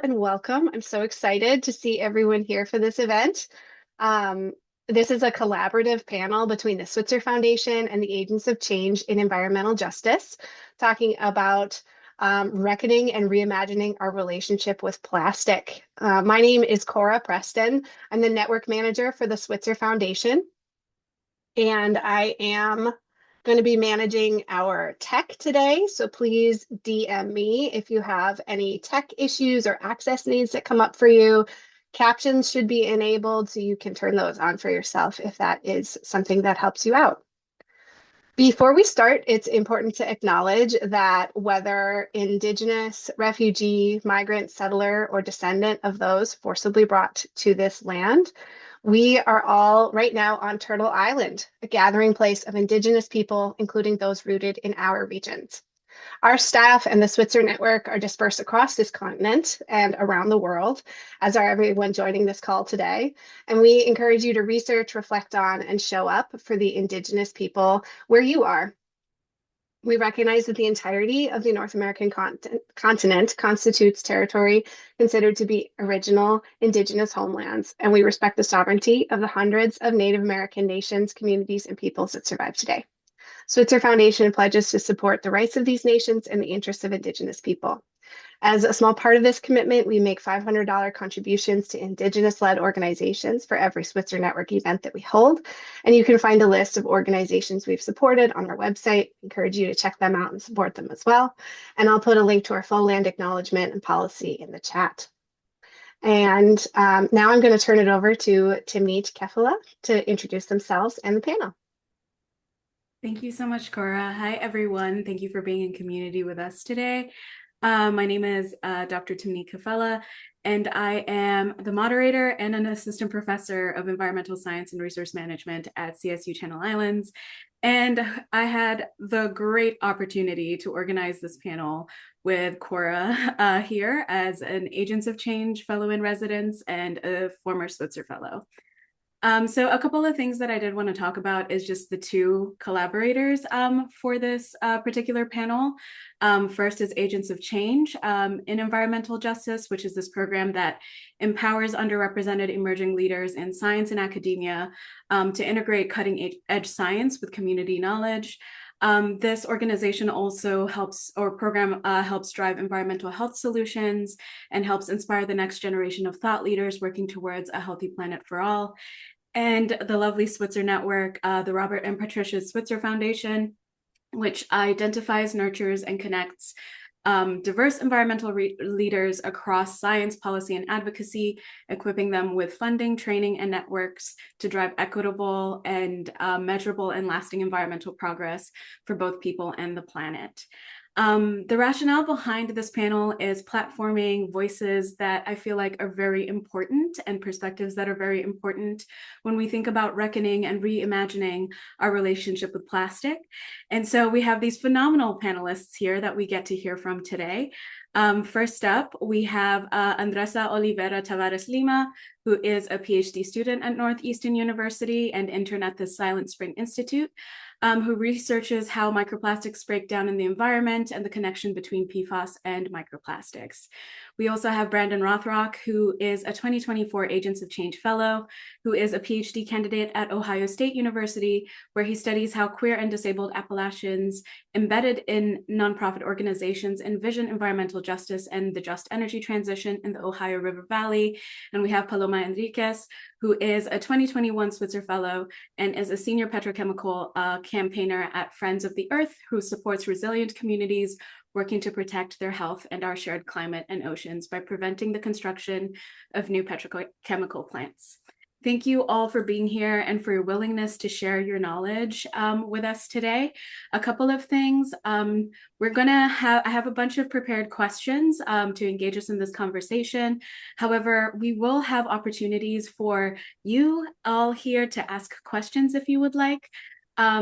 and welcome. I'm so excited to see everyone here for this event. Um, this is a collaborative panel between the Switzer Foundation and the Agents of Change in Environmental Justice, talking about reckoning and reimagining our relationship with plastic. My name is Cora Preston. I'm the network manager for the Switzer Foundation, and I am going to be managing our tech today. So please DM me if you have any tech issues or access needs that come up for you. Captions should be enabled so you can turn those on for yourself if that is something that helps you out. Before we start, it's important to acknowledge that whether Indigenous, refugee, migrant, settler, or descendant of those forcibly brought to this land, we are all right now on Turtle Island, a gathering place of Indigenous people, including those rooted in our regions. Our staff and the Switzer Network are dispersed across this continent and around the world, as are everyone joining this call today. And we encourage you to research, reflect on, and show up for the Indigenous people where you are. We recognize that the entirety of the North American continent constitutes territory considered to be original Indigenous homelands, and we respect the sovereignty of the hundreds of Native American nations, communities, and peoples that survive today. Switzer Foundation pledges to support the rights of these nations and the interests of Indigenous people. As a small part of this commitment, we make $500 contributions to Indigenous-led organizations for every Switzer Network event that we hold. And you can find a list of organizations we've supported on our website. I encourage you to check them out and support them as well. And I'll put a link to our full land acknowledgement and policy in the chat. And now I'm going to turn it over to Timnit Kefela to introduce themselves and the panel. Thank you so much, Cora. Hi, everyone. Thank you for being in community with us today. My name is Dr. Timnit Kefela, and I am the moderator and an assistant professor of environmental science and resource management at CSU Channel Islands. And I had the great opportunity to organize this panel with Cora here as an Agents of Change Fellow in Residence and a former Switzer Fellow. So a couple of things that I did want to talk about is just the two collaborators for this particular panel. First is Agents of Change in Environmental Justice, which is this program that empowers underrepresented emerging leaders in science and academia to integrate cutting edge science with community knowledge. This organization also helps drive environmental health solutions and helps inspire the next generation of thought leaders working towards a healthy planet for all. And the lovely Switzer Network, the Robert and Patricia Switzer Foundation, which identifies, nurtures, and connects diverse environmental leaders across science, policy, and advocacy, equipping them with funding, training, and networks to drive equitable and measurable and lasting environmental progress for both people and the planet. The rationale behind this panel is platforming voices that I feel like are very important and perspectives that are very important when we think about reckoning and reimagining our relationship with plastic. And so we have these phenomenal panelists here that we get to hear from today. First up, we have Andresa Oliveira Tavares Lima, who is a PhD student at Northeastern University and intern at the Silent Spring Institute, who researches how microplastics break down in the environment and the connection between PFAS and microplastics. We also have Brandon Rothrock, who is a 2024 Agents of Change Fellow, who is a PhD candidate at Ohio State University, where he studies how queer and disabled Appalachians embedded in nonprofit organizations envision environmental justice and the just energy transition in the Ohio River Valley. And we have Paloma Henriques, who is a 2021 Switzer Fellow and is a senior petrochemical campaigner at Friends of the Earth, who supports resilient communities working to protect their health and our shared climate and oceans by preventing the construction of new petrochemical plants. Thank you all for being here and for your willingness to share your knowledge with us today. A couple of things. I have a bunch of prepared questions to engage us in this conversation. However, we will have opportunities for you all here to ask questions if you would like.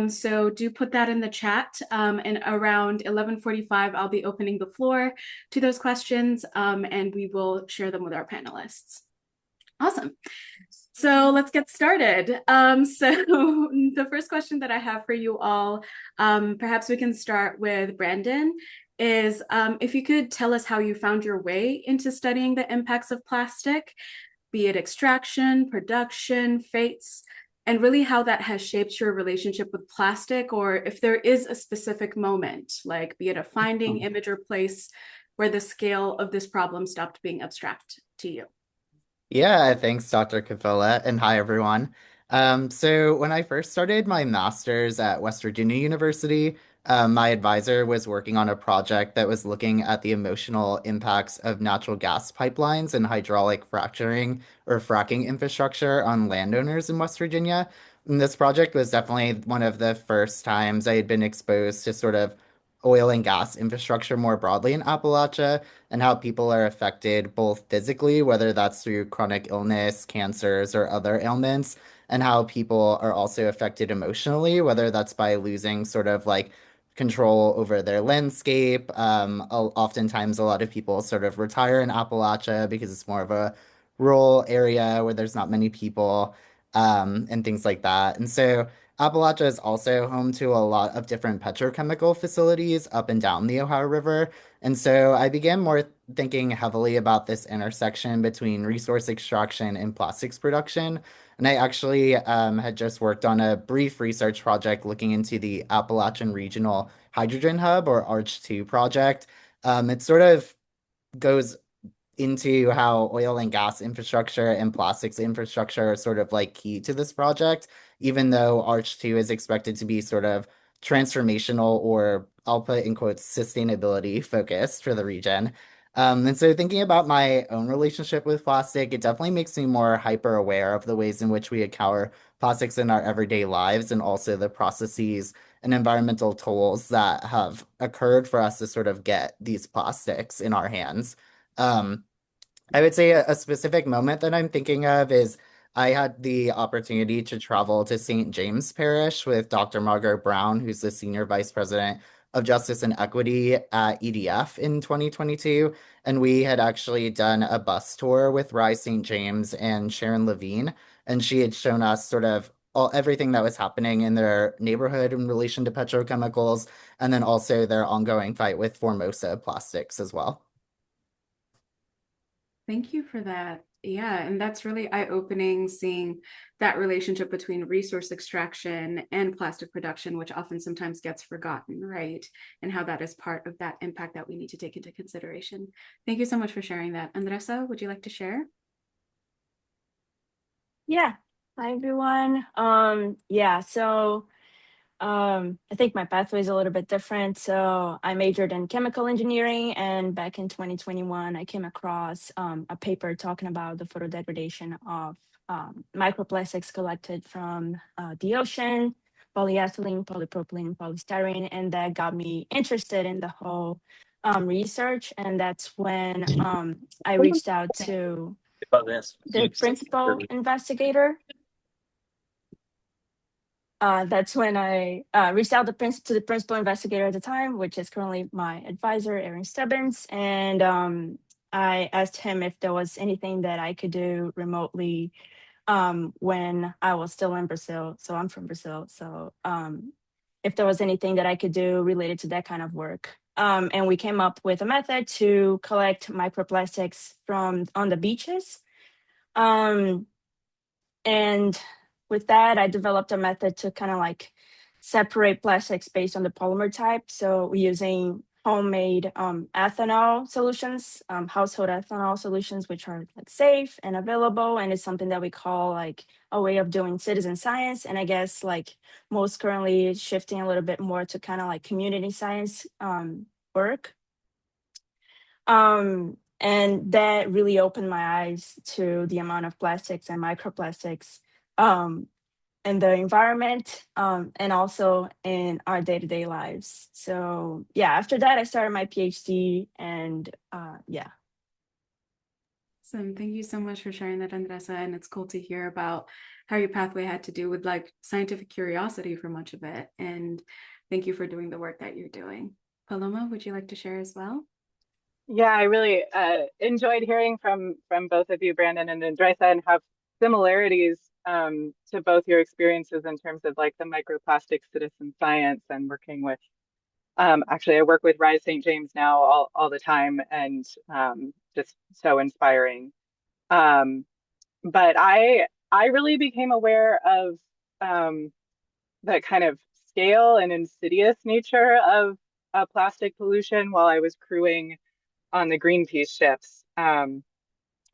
So do put that in the chat, and around 11:45, I'll be opening the floor to those questions, and we will share them with our panelists. Awesome. So let's get started. So the first question that I have for you all, perhaps we can start with Brandon. is if you could tell us how you found your way into studying the impacts of plastic, be it extraction, production, fates, and really how that has shaped your relationship with plastic, or if there is a specific moment, like be it a finding, image, or place where the scale of this problem stopped being abstract to you. Yeah, thanks, Dr. Kefela, and hi, everyone. So when I first started my master's at West Virginia University, my advisor was working on a project that was looking at the emotional impacts of natural gas pipelines and hydraulic fracturing or fracking infrastructure on landowners in West Virginia. And this project was definitely one of the first times I had been exposed to sort of oil and gas infrastructure more broadly in Appalachia and how people are affected both physically, whether that's through chronic illness, cancers, or other ailments, and how people are also affected emotionally, whether that's by losing sort of like control over their landscape. Oftentimes, a lot of people sort of retire in Appalachia because it's more of a rural area where there's not many people, and things like that. And so, Appalachia is also home to a lot of different petrochemical facilities up and down the Ohio River. And so I began more thinking heavily about this intersection between resource extraction and plastics production. And I actually had just worked on a brief research project looking into the Appalachian Regional Hydrogen Hub or ARCH2 project. It sort of goes into how oil and gas infrastructure and plastics infrastructure are sort of like key to this project, even though Arch 2 is expected to be sort of transformational or I'll put in quotes sustainability focused for the region. And so thinking about my own relationship with plastic, it definitely makes me more hyper aware of the ways in which we encounter plastics in our everyday lives and also the processes and environmental tolls that have occurred for us to sort of get these plastics in our hands. Um, I would say a specific moment that I'm thinking of is I had the opportunity to travel to St. James Parish with Dr. Margaret Brown, who's the Senior Vice President of Justice and Equity at EDF in 2022. And we had actually done a bus tour with Rise St. James and Sharon Levine. And she had shown us sort of everything that was happening in their neighborhood in relation to petrochemicals, and then also their ongoing fight with Formosa plastics as well. Thank you for that. Yeah, and that's really eye-opening seeing that relationship between resource extraction and plastic production, which often sometimes gets forgotten, right? And how that is part of that impact that we need to take into consideration. Thank you so much for sharing that. Andresa, would you like to share? Yeah. Hi everyone. I think my pathway is a little bit different. So I majored in chemical engineering, and back in 2021, I came across a paper talking about the photodegradation of microplastics collected from the ocean, polyethylene, polypropylene, polystyrene, and that got me interested in the whole research. And that's when I reached out to the principal investigator. That's when I reached out to the principal investigator at the time, which is currently my advisor, Aaron Stubbins, and I asked him if there was anything that I could do remotely when I was still in Brazil. So I'm from Brazil. So if there was anything that I could do related to that kind of work. And we came up with a method to collect microplastics from on the beaches. Um, and with that, I developed a method to kind of like separate plastics based on the polymer type. So we're using homemade ethanol solutions, household ethanol solutions, which are like safe and available. And it's something that we call like a way of doing citizen science. And I guess like most currently shifting a little bit more to kind of like community science work. And that really opened my eyes to the amount of plastics and microplastics um, in the environment and also in our day-to-day lives. So yeah, after that, I started my PhD and yeah. Awesome. Thank you so much for sharing that, Andresa. And it's cool to hear about how your pathway had to do with like scientific curiosity for much of it. And thank you for doing the work that you're doing. Paloma, would you like to share as well? Yeah, I really enjoyed hearing from both of you, Brandon and Andresa, and have similarities to both your experiences in terms of like the microplastic citizen science and working with Actually, I work with Rise St. James now all the time, and just so inspiring. Um, but I really became aware of um, the kind of scale and insidious nature of plastic pollution while I was crewing on the Greenpeace ships.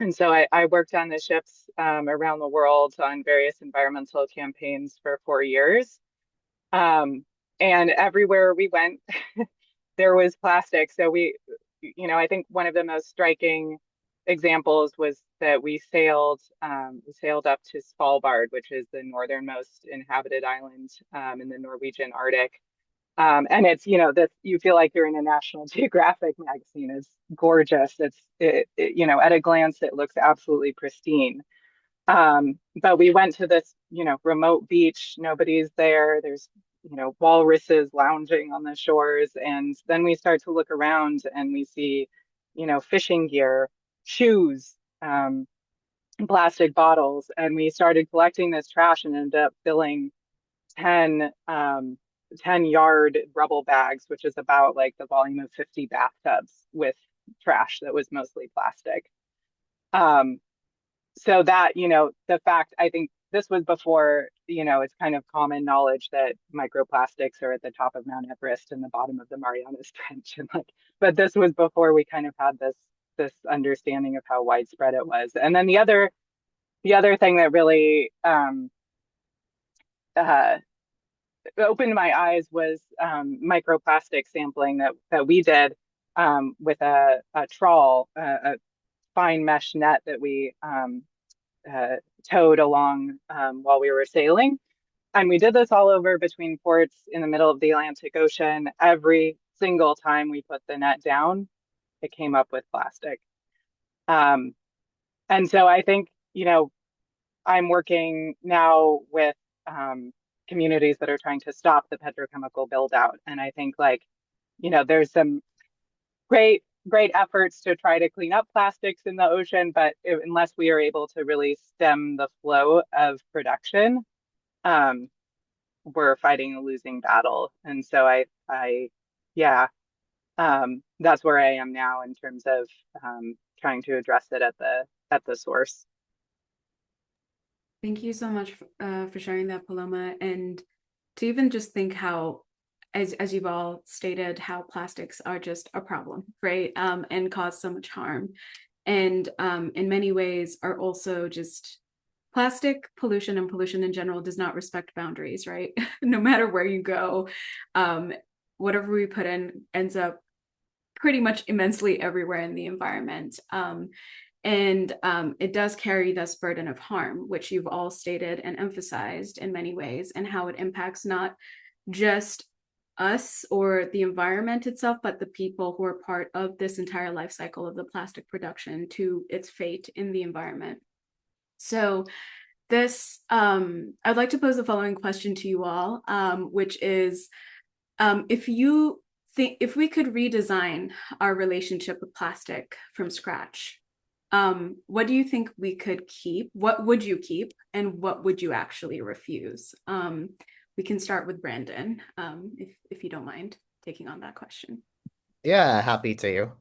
And so I worked on the ships around the world on various environmental campaigns for 4 years. Um, and everywhere we went, there was plastic. So I think one of the most striking examples was that we sailed up to Svalbard, which is the northernmost inhabited island in the Norwegian Arctic. And it's, this you feel like you're in a National Geographic magazine. It's gorgeous. At a glance, it looks absolutely pristine. But we went to this, remote beach. Nobody's there. There's, walruses lounging on the shores. And then we start to look around and we see, fishing gear, shoes, plastic bottles. And we started collecting this trash and ended up filling 10, 10-yard rubble bags, which is about like the volume of 50 bathtubs with trash that was mostly plastic. Um, so that, the fact, I think this was before, it's kind of common knowledge that microplastics are at the top of Mount Everest and the bottom of the Marianas Trench. And like, but this was before we kind of had this understanding of how widespread it was. And then the other thing that really uh, opened my eyes was microplastic sampling that we did with a trawl, a fine mesh net that we uh, towed along while we were sailing. And we did this all over between ports in the middle of the Atlantic Ocean. Every single time we put the net down, it came up with plastic. Um, and so I think, I'm working now with communities that are trying to stop the petrochemical build out. And I think there's some great efforts to try to clean up plastics in the ocean, but unless we are able to really stem the flow of production, um, we're fighting a losing battle. And so yeah, that's where I am now in terms of trying to address it at the source. Thank you so much for sharing that, Paloma. And to even just think how, as you've all stated, how plastics are just a problem, right? And cause so much harm. And in many ways are also just plastic pollution and pollution in general does not respect boundaries, right? No matter where you go, whatever we put in ends up pretty much immensely everywhere in the environment. And it does carry this burden of harm, which you've all stated and emphasized in many ways, and how it impacts not just us or the environment itself, but the people who are part of this entire life cycle of the plastic production to its fate in the environment. So I'd like to pose the following question to you all, which is, if we could redesign our relationship with plastic from scratch, what do you think we could keep? What would you keep, and what would you actually refuse? We can start with Brandon, if you don't mind taking on that question. Yeah, happy to.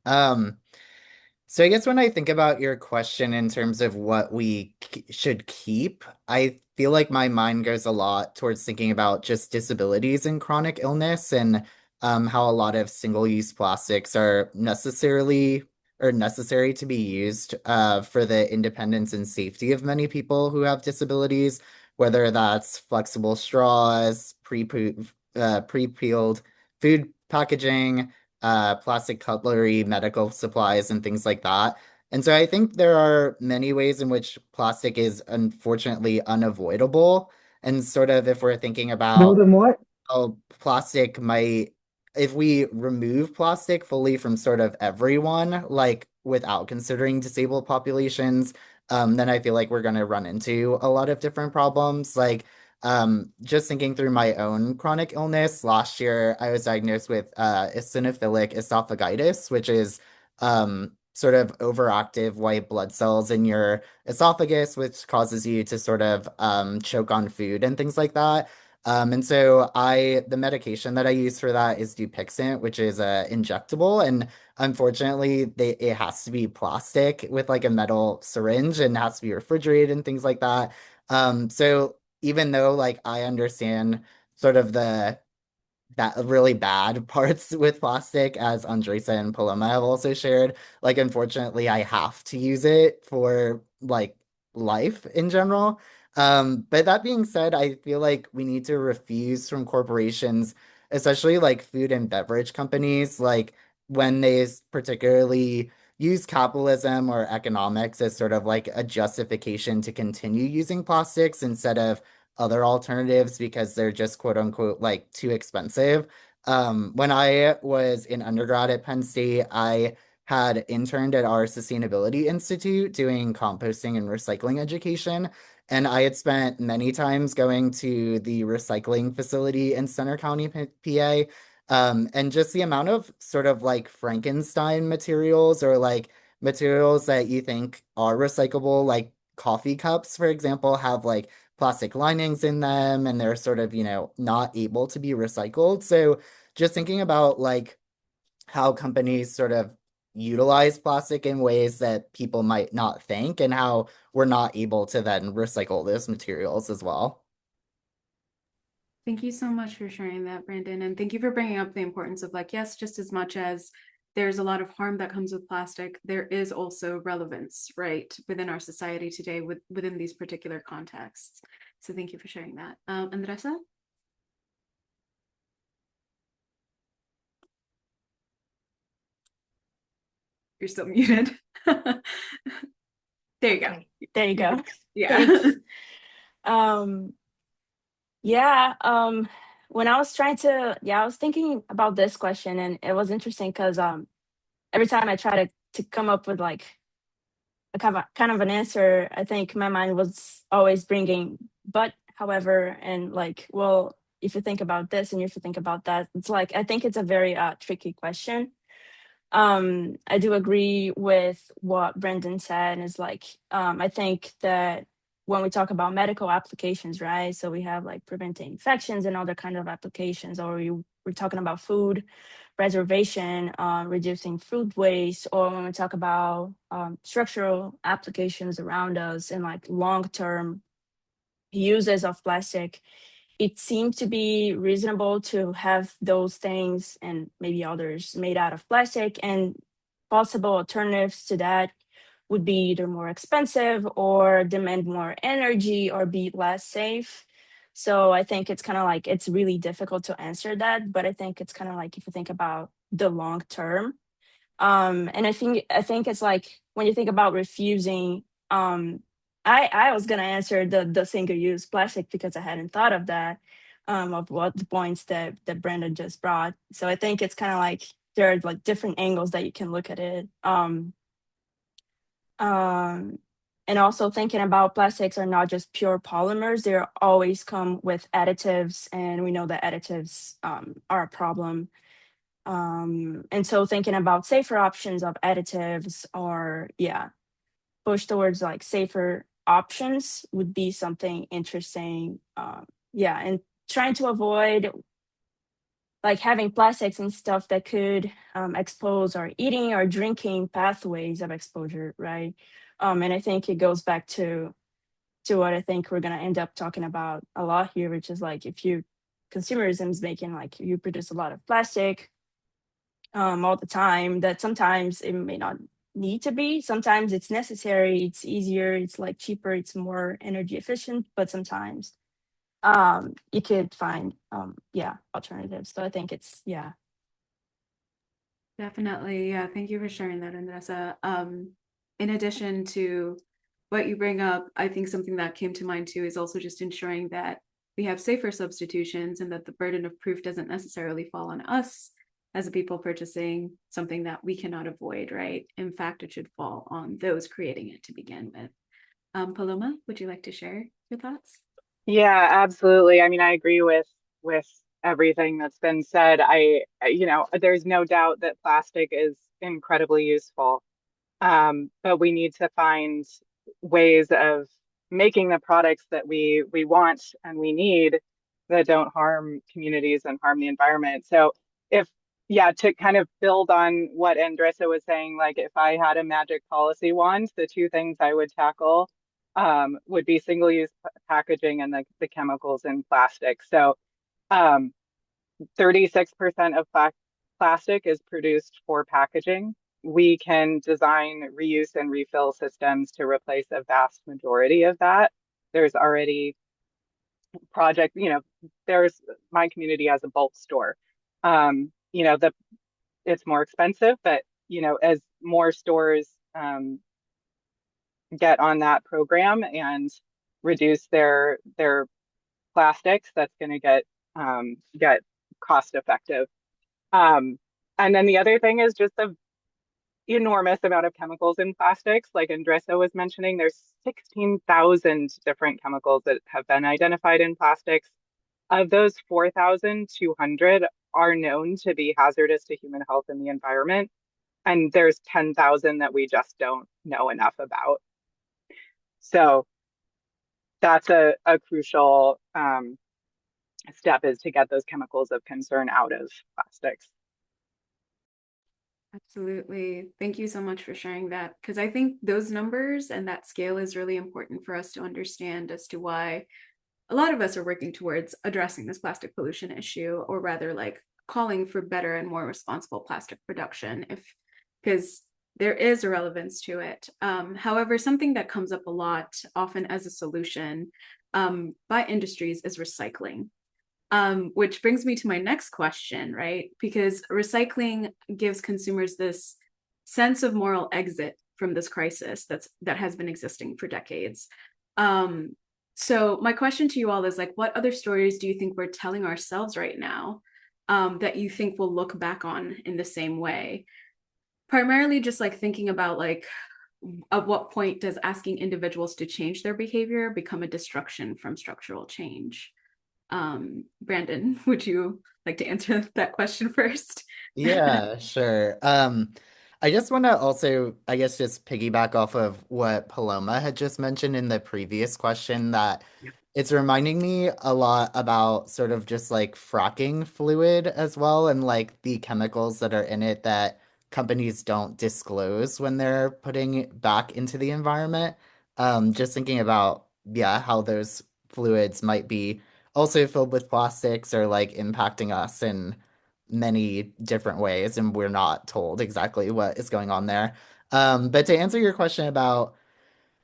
So I guess when I think about your question in terms of what we should keep, I feel like my mind goes a lot towards thinking about just disabilities and chronic illness and how a lot of single-use plastics are necessary to be used for the independence and safety of many people who have disabilities, whether that's flexible straws, pre-peeled food packaging, plastic cutlery, medical supplies, and things like that. And so I think there are many ways in which plastic is unfortunately unavoidable. And sort of if we're thinking More about than what? how plastic might, if we remove plastic fully from sort of everyone, like without considering disabled populations, then I feel like we're going to run into a lot of different problems. Like, just thinking through my own chronic illness, last year I was diagnosed with eosinophilic esophagitis, which is sort of overactive white blood cells in your esophagus, which causes you to sort of choke on food and things like that. And so the medication that I use for that is Dupixent, which is injectable. And unfortunately, it has to be plastic with like a metal syringe and has to be refrigerated and things like that. So even though like I understand sort of the that really bad parts with plastic, as Andresa and Paloma have also shared. Like, unfortunately, I have to use it for like life in general. But that being said, I feel like we need to refuse from corporations, especially like food and beverage companies, like when they particularly use capitalism or economics as sort of like a justification to continue using plastics instead of other alternatives because they're just quote unquote like too expensive. When I was in undergrad at Penn State, I had interned at our Sustainability Institute doing composting and recycling education. And I had spent many times going to the recycling facility in Center County, PA. And just the amount of sort of like Frankenstein materials or like materials that you think are recyclable, like coffee cups, for example, have like plastic linings in them and they're sort of, not able to be recycled. So just thinking about like how companies sort of utilize plastic in ways that people might not think and how we're not able to then recycle those materials as well. Thank you so much for sharing that, Brandon. And thank you for bringing up the importance of like, yes, just as much as there's a lot of harm that comes with plastic, there is also relevance, right, within our society today within these particular contexts. So thank you for sharing that. Andresa? You're still muted. There you go. There you go. Yeah. Thanks. Um, yeah, when I was I was thinking about this question and it was interesting because every time I try to come up with like a kind of an answer, I think my mind was always bringing but however and like, well, if you think about this and if you think about that, it's like I think it's a very tricky question. I do agree with what Brendan said. Is like, I think that when we talk about medical applications, right? So we have like preventing infections and other kind of applications, or we're talking about food preservation, reducing food waste, or when we talk about structural applications around us and like long-term uses of plastic, it seemed to be reasonable to have those things and maybe others made out of plastic, and possible alternatives to that would be either more expensive or demand more energy or be less safe. So I think it's kind of like it's really difficult to answer that, but I think it's kind of like if you think about the long term, and I think it's like when you think about refusing, I was gonna answer the single use plastic because I hadn't thought of that, of what the points that Brandon just brought. So I think it's kind of like there are like different angles that you can look at it. Um, and also thinking about plastics are not just pure polymers; they always come with additives, and we know that additives are a problem. And so thinking about safer options of additives or push towards like safer options would be something interesting. And trying to avoid like having plastics and stuff that could expose our eating or drinking pathways of exposure, right? And I think it goes back to what I think we're gonna end up talking about a lot here, which is like if you consumerism is making like you produce a lot of plastic all the time, that sometimes it may not need to be. Sometimes it's necessary, it's easier, it's like cheaper, it's more energy efficient, but sometimes you could find alternatives. So I think it's Definitely. Yeah. Thank you for sharing that, Andresa. In addition to what you bring up, I think something that came to mind too is also just ensuring that we have safer substitutions and that the burden of proof doesn't necessarily fall on us as a people purchasing something that we cannot avoid, right? In fact, it should fall on those creating it to begin with. Paloma, would you like to share your thoughts? Yeah, absolutely. I mean, I agree with everything that's been said. There's no doubt that plastic is incredibly useful. But we need to find ways of making the products that we want and we need that don't harm communities and harm the environment. So if yeah, to kind of build on what Andresa was saying, like if I had a magic policy wand, the two things I would tackle would be single-use packaging and the chemicals in plastic. So um, 36% of plastic is produced for packaging. We can design reuse and refill systems to replace a vast majority of that. There's already project, there's my community has a bulk store. The it's more expensive, but as more stores get on that program and reduce their plastics, that's going to get cost effective. And then the other thing is just the enormous amount of chemicals in plastics. Like Andresa was mentioning, there's 16,000 different chemicals that have been identified in plastics. Of those, 4,200 are known to be hazardous to human health and the environment. And there's 10,000 that we just don't know enough about. So that's a crucial step, is to get those chemicals of concern out of plastics. Absolutely. Thank you so much for sharing that, because I think those numbers and that scale is really important for us to understand as to why a lot of us are working towards addressing this plastic pollution issue, or rather like calling for better and more responsible plastic production, because there is a relevance to it. However, something that comes up a lot, often as a solution by industries, is recycling. Which brings me to my next question, right? Because recycling gives consumers this sense of moral exit from this crisis that has been existing for decades. So my question to you all is, like, what other stories do you think we're telling ourselves right now that you think we'll look back on in the same way? Primarily just like thinking about, like, at what point does asking individuals to change their behavior become a destruction from structural change? Brandon, would you like to answer that question first? Yeah, sure. I just want to also, I guess, just piggyback off of what Paloma had just mentioned in the previous question, that it's reminding me a lot about sort of just like fracking fluid as well, and like the chemicals that are in it that companies don't disclose when they're putting it back into the environment. Just thinking about, yeah, how those fluids might be also filled with plastics or like impacting us in many different ways, and we're not told exactly what is going on there. But to answer your question about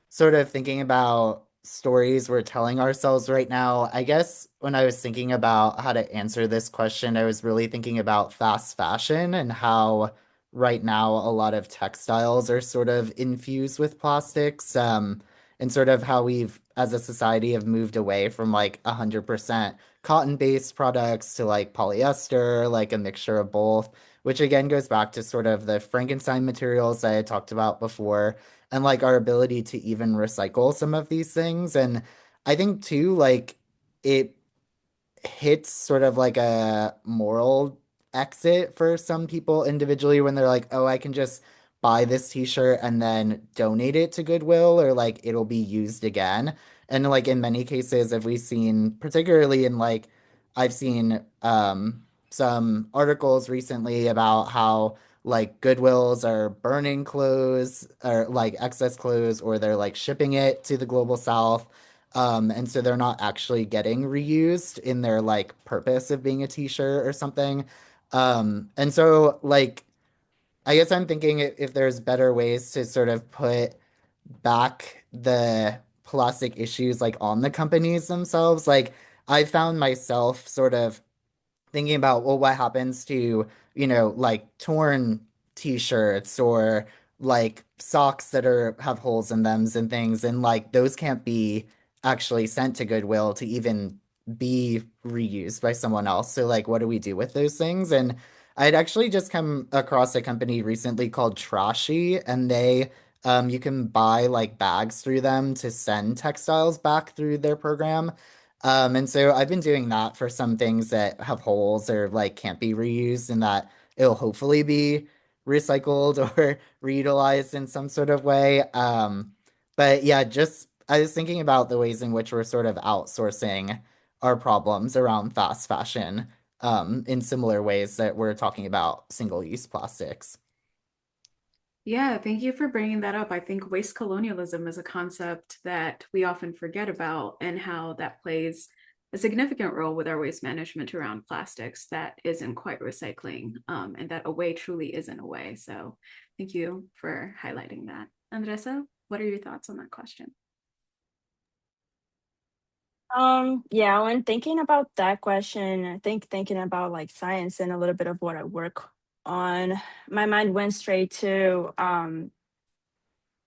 sort of thinking about stories we're telling ourselves right now, I guess when I was thinking about how to answer this question, I was really thinking about fast fashion and how right now a lot of textiles are sort of infused with plastics, and sort of how we've, as a society, have moved away from like 100% cotton-based products to like polyester, like a mixture of both, which again goes back to sort of the Frankenstein materials I had talked about before, and like our ability to even recycle some of these things. And I think too, like it hits sort of like a moral exit for some people individually when they're like, oh, I can just buy this t-shirt and then donate it to Goodwill, or like it'll be used again. And like in many cases, have we seen, particularly in like, I've seen some articles recently about how like Goodwills are burning clothes or like excess clothes, or they're like shipping it to the global south. And so they're not actually getting reused in their like purpose of being a t-shirt or something. And so like I guess I'm thinking if there's better ways to sort of put back the plastic issues like on the companies themselves. Like I found myself sort of thinking about, well, what happens to, like torn t-shirts or like socks that are have holes in them and things, and like those can't be actually sent to Goodwill to even be reused by someone else. So like what do we do with those things? And I'd actually just come across a company recently called Trashy, and they you can buy like bags through them to send textiles back through their program. And so I've been doing that for some things that have holes or like can't be reused, and that it'll hopefully be recycled or reutilized in some sort of way. But yeah, just I was thinking about the ways in which we're sort of outsourcing are problems around fast fashion in similar ways that we're talking about single-use plastics. Yeah, thank you for bringing that up. I think waste colonialism is a concept that we often forget about, and how that plays a significant role with our waste management around plastics that isn't quite recycling, and that a way truly isn't a way. So thank you for highlighting that. Andresa, what are your thoughts on that question? Yeah, when thinking about that question, I think thinking about like science and a little bit of what I work on, my mind went straight to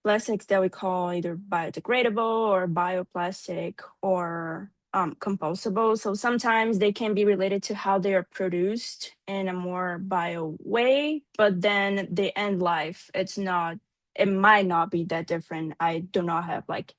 plastics that we call either biodegradable or bioplastic or compostable. So sometimes they can be related to how they are produced in a more bio way, but then the end life, it might not be that different. I do not have like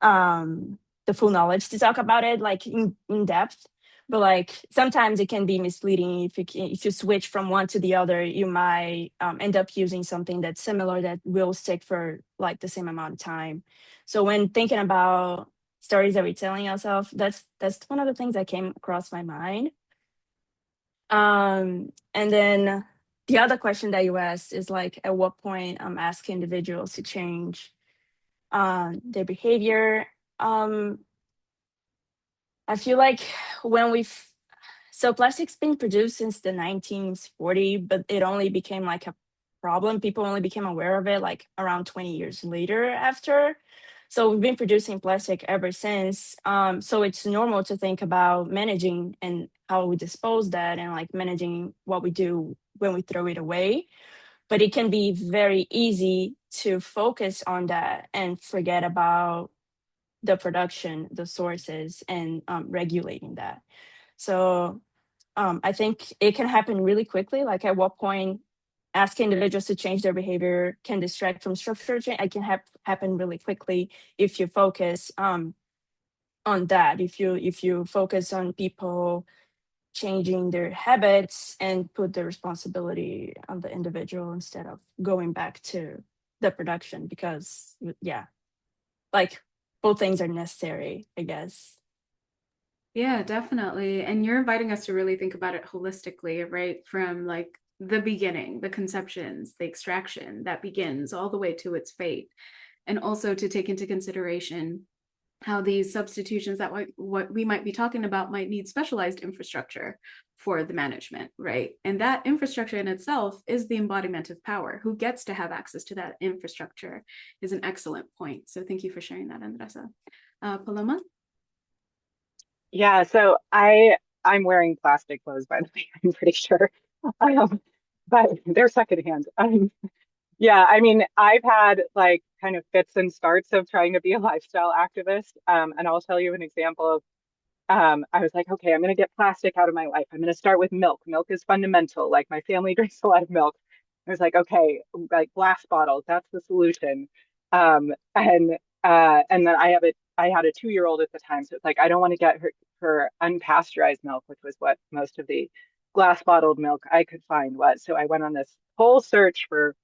the full knowledge to talk about it like in depth, but like sometimes it can be misleading. If you switch from one to the other, you might end up using something that's similar that will stick for like the same amount of time. So when thinking about stories that we're telling ourselves, that's one of the things that came across my mind. And then the other question that you asked is like, at what point I'm asking individuals to change their behavior. um I feel like when so plastic's been produced since the 1940s, but it only became like a problem. People only became aware of it like around 20 years later after. So we've been producing plastic ever since. So it's normal to think about managing and how we dispose that, and like managing what we do when we throw it away. But it can be very easy to focus on that and forget about the production, the sources, and regulating that. So I think it can happen really quickly. Like at what point asking individuals to change their behavior can distract from structural change. It can happen really quickly if you focus on that. If you focus on people changing their habits and put the responsibility on the individual instead of going back to the production, because yeah, like both things are necessary, I guess. Yeah, definitely. And you're inviting us to really think about it holistically, right? From like the beginning, the conceptions, the extraction that begins all the way to its fate. And also to take into consideration how these substitutions that what we might be talking about might need specialized infrastructure for the management, right? And that infrastructure in itself is the embodiment of power. Who gets to have access to that infrastructure is an excellent point. So thank you for sharing that, Andresa. Paloma? Yeah, so I'm wearing plastic clothes, by the way, I'm pretty sure. Um, but they're secondhand. Yeah, I mean, I've had like kind of fits and starts of trying to be a lifestyle activist. And I'll tell you an example of I was like, okay, I'm going to get plastic out of my life. I'm going to start with milk. Milk is fundamental. Like my family drinks a lot of milk. I was like, okay, like glass bottles, that's the solution. And then I had a 2-year-old at the time, so it's like I don't want to get her unpasteurized milk, which was what most of the glass bottled milk I could find was. So I went on this whole search for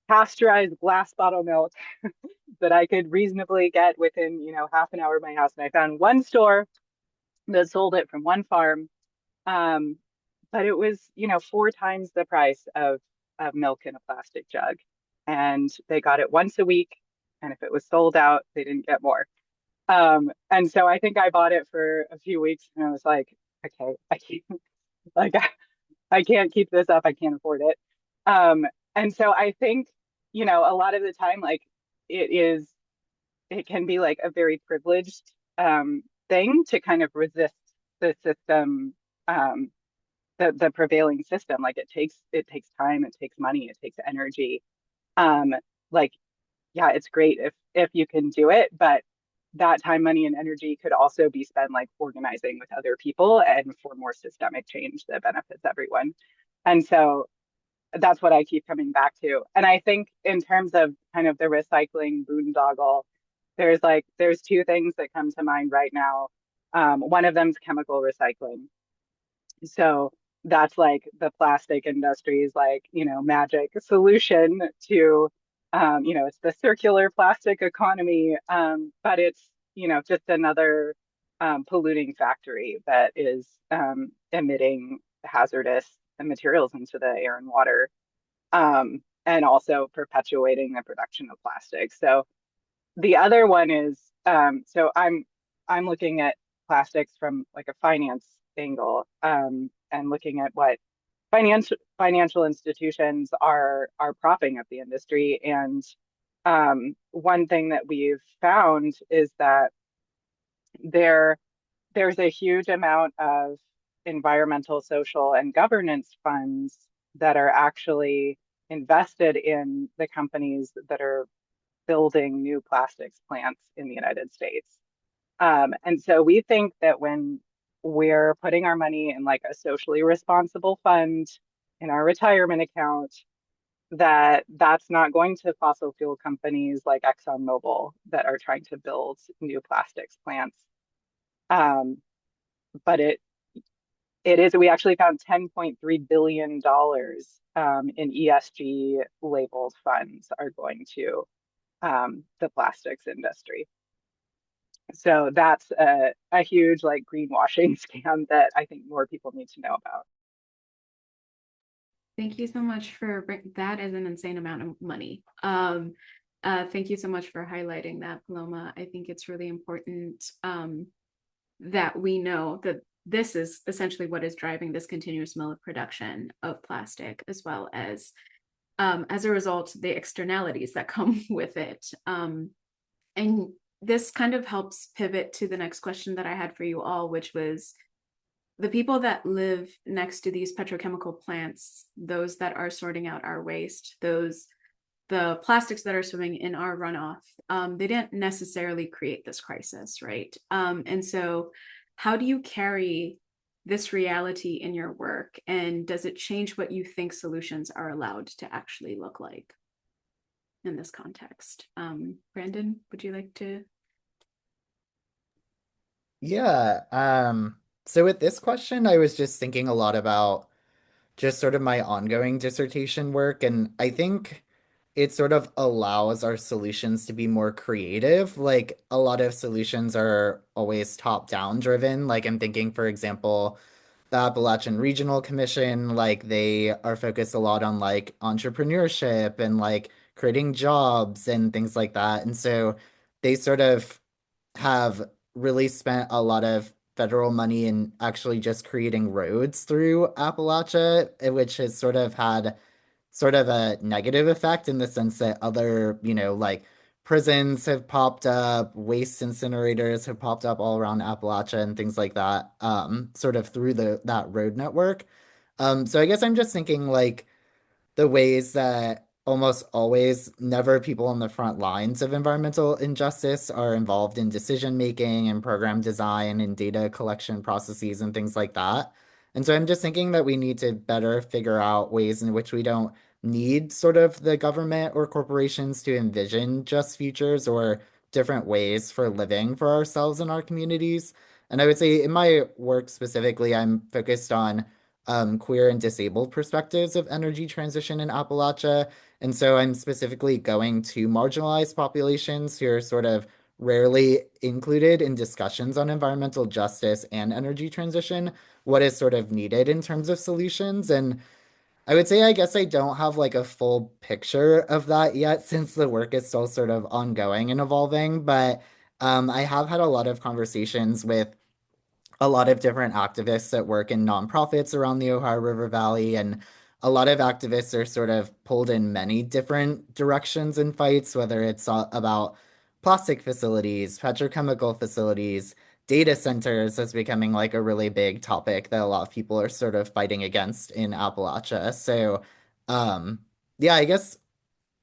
pasteurized glass bottle milk that I could reasonably get within, half an hour of my house. And I found one store that sold it from one farm. Um, but it was, 4 times the price of milk in a plastic jug. And they got it once a week. And if it was sold out, they didn't get more. And so I think I bought it for a few weeks and I was like, okay, like I can't keep this up. I can't afford it. Um, and so I think, a lot of the time, like it is, it can be like a very privileged thing to kind of resist the system, um, the prevailing system. Like it takes time, it takes money, it takes energy. Um, like yeah, it's great if you can do it, but that time, money, and energy could also be spent like organizing with other people and for more systemic change that benefits everyone. And so that's what I keep coming back to. And I think in terms of kind of the recycling boondoggle, there's two things that come to mind right now. One of them is chemical recycling. So that's like the plastic industry's like, magic solution to, it's the circular plastic economy. But it's, just another polluting factory that is emitting hazardous materials into the air and water, and also perpetuating the production of plastic. So the other one is, so I'm looking at plastics from like a finance angle, and looking at what financial institutions are propping up the industry. And one thing that we've found is that there there's a huge amount of environmental, social, and governance funds that are actually invested in the companies that are building new plastics plants in the United States. And so we think that when we're putting our money in like a socially responsible fund in our retirement account, that's not going to fossil fuel companies like ExxonMobil that are trying to build new plastics plants. Um, but it is, we actually found $10.3 billion in ESG labeled funds are going to the plastics industry. So that's a huge like greenwashing scam that I think more people need to know about. Thank you so much for that is an insane amount of money. Thank you so much for highlighting that, Paloma. I think it's really important that we know that this is essentially what is driving this continuous mill of production of plastic, as well as a result, the externalities that come with it. And this kind of helps pivot to the next question that I had for you all, which was the people that live next to these petrochemical plants, those that are sorting out our waste, the plastics that are swimming in our runoff, they didn't necessarily create this crisis, right? And so how do you carry this reality in your work? And does it change what you think solutions are allowed to actually look like in this context? Brandon, would you like to? Yeah. So with this question, I was just thinking a lot about just sort of my ongoing dissertation work, and I think it sort of allows our solutions to be more creative. Like a lot of solutions are always top-down driven. Like I'm thinking, for example, the Appalachian Regional Commission, like they are focused a lot on like entrepreneurship and like creating jobs and things like that. And so they sort of have really spent a lot of federal money in actually just creating roads through Appalachia, which has sort of had sort of a negative effect in the sense that other, like prisons have popped up, waste incinerators have popped up all around Appalachia and things like that, sort of through that road network. So I guess I'm just thinking like the ways that almost always never people on the front lines of environmental injustice are involved in decision making and program design and data collection processes and things like that. And so I'm just thinking that we need to better figure out ways in which we don't need sort of the government or corporations to envision just futures or different ways for living for ourselves and our communities. And I would say in my work specifically, I'm focused on queer and disabled perspectives of energy transition in Appalachia. And so I'm specifically going to marginalized populations who are sort of rarely included in discussions on environmental justice and energy transition, what is sort of needed in terms of solutions. And I would say, I guess I don't have like a full picture of that yet since the work is still sort of ongoing and evolving, but I have had a lot of conversations with a lot of different activists that work in nonprofits around the Ohio River Valley, and a lot of activists are sort of pulled in many different directions in fights, whether it's about plastic facilities, petrochemical facilities, data centers is becoming like a really big topic that a lot of people are sort of fighting against in Appalachia. So, um, yeah, I guess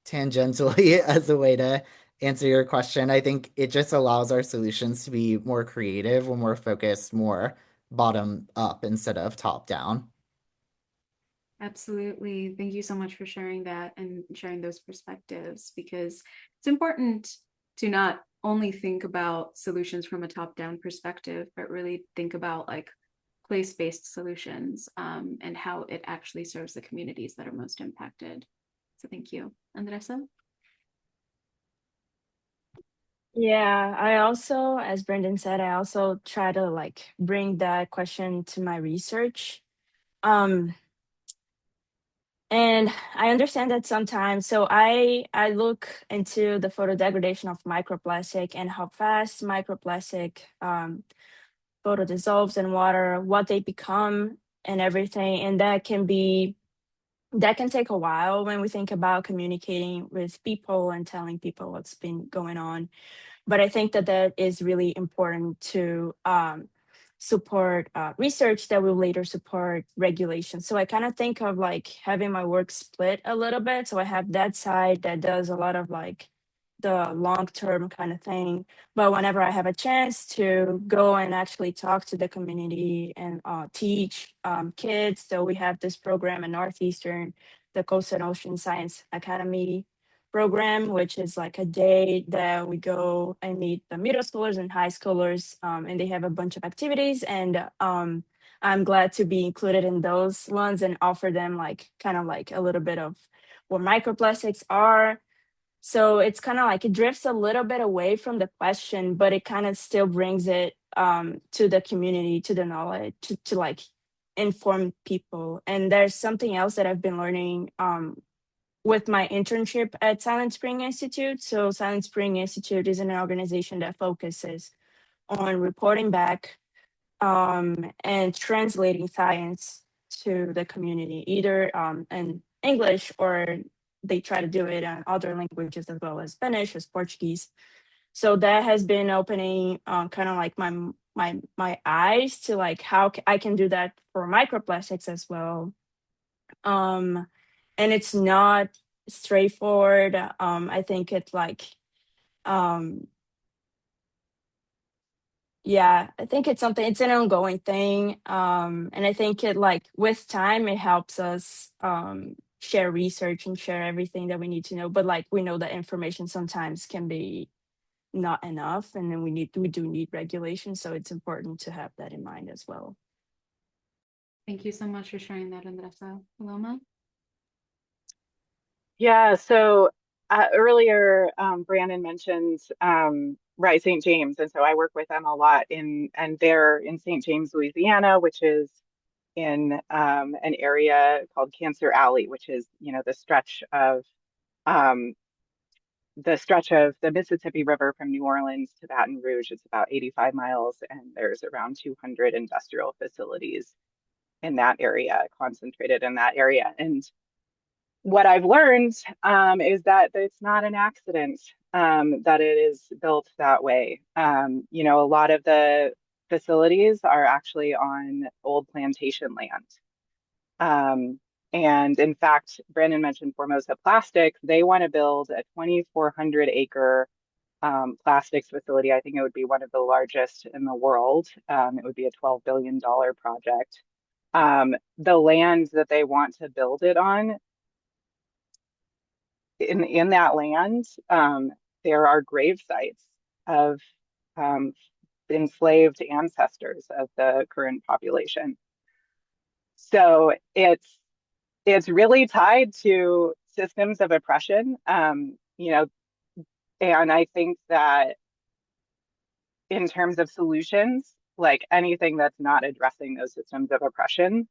tangentially as a way to answer your question. I think it just allows our solutions to be more creative when we're focused more bottom up instead of top down. Absolutely. Thank you so much for sharing that and sharing those perspectives, because it's important to not only think about solutions from a top-down perspective, but really think about like place-based solutions, and how it actually serves the communities that are most impacted. So thank you. Andresa? Yeah, I also, as Brendan said, I also try to like bring that question to my research. Um, and I understand that sometimes, so I look into the photo degradation of microplastic and how fast microplastic photo dissolves in water, what they become and everything. And that can take a while when we think about communicating with people and telling people what's been going on. But I think that that is really important to support research that will later support regulation. So I kind of think of like having my work split a little bit. So I have that side that does a lot of like the long term kind of thing. But whenever I have a chance to go and actually talk to the community and teach kids, so we have this program in Northeastern, the Coast and Ocean Science Academy program, which is like a day that we go and meet the middle schoolers and high schoolers, and they have a bunch of activities. And I'm glad to be included in those ones and offer them like kind of like a little bit of what microplastics are. So it's kind of like it drifts a little bit away from the question, but it kind of still brings it to the community, to the knowledge, to like inform people. And there's something else that I've been learning with my internship at Silent Spring Institute. So Silent Spring Institute is an organization that focuses on reporting back and translating science to the community, either in English or they try to do it in other languages as well as Spanish as Portuguese. So that has been opening kind of like my eyes to like how I can do that for microplastics as well. Um, and it's not straightforward. I think it's like um yeah, I think it's something, it's an ongoing thing. And I think it like with time it helps us share research and share everything that we need to know. But like we know that information sometimes can be not enough, and then we do need regulation. So it's important to have that in mind as well. Thank you so much for sharing that, Andresa. Paloma? Yeah, so earlier Brandon mentioned Rise St. James, and so I work with them a lot and they're in St. James, Louisiana, which is in an area called Cancer Alley, which is, you know, um, the stretch of the Mississippi River from New Orleans to Baton Rouge. It's about 85 miles, and there's around 200 industrial facilities in that area, concentrated in that area. And what I've learned is that it's not an accident that it is built that way. You know, a lot of the facilities are actually on old plantation land. Um, and in fact, Brandon mentioned Formosa Plastics. They want to build a 2,400 acre plastics facility. I think it would be one of the largest in the world. It would be a $12 billion project. The land that they want to build it on, in that land, there are grave sites of um, enslaved ancestors of the current population. So it's really tied to systems of oppression, you know, and I think that in terms of solutions, like anything that's not addressing those systems of oppression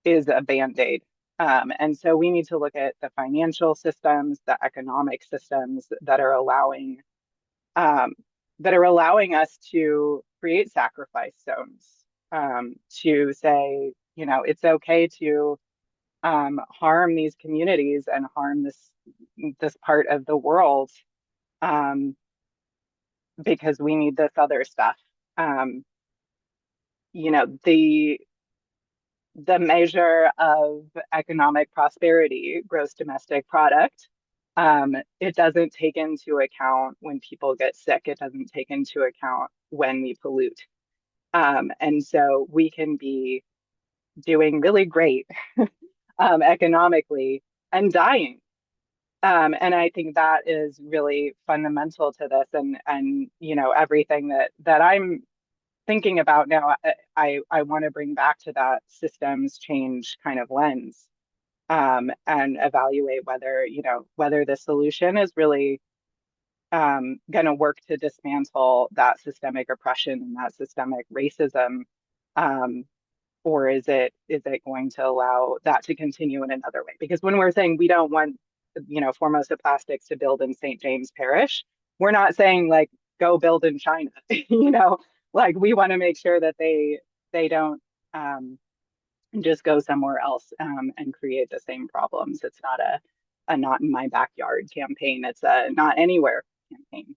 is a band-aid. And so we need to look at the financial systems, the economic systems um, that are allowing us to create sacrifice zones, to say, you know, it's okay to harm these communities and harm this part of the world um, because we need this other stuff. Um, you know, the measure of economic prosperity, gross domestic product, it doesn't take into account when people get sick. It doesn't take into account when we pollute. And so we can be doing really great economically and dying. And I think that is really fundamental to this, and you know everything that I'm thinking about now. I want to bring back to that systems change kind of lens, and evaluate whether, you know, whether the solution is really going to work to dismantle that systemic oppression and that systemic racism, um, or is it going to allow that to continue in another way? Because when we're saying we don't want, Formosa Plastics to build in St. James Parish, we're not saying like go build in China. Like we want to make sure that they don't just go somewhere else and create the same problems. It's not a not in my backyard campaign. It's a not anywhere campaign.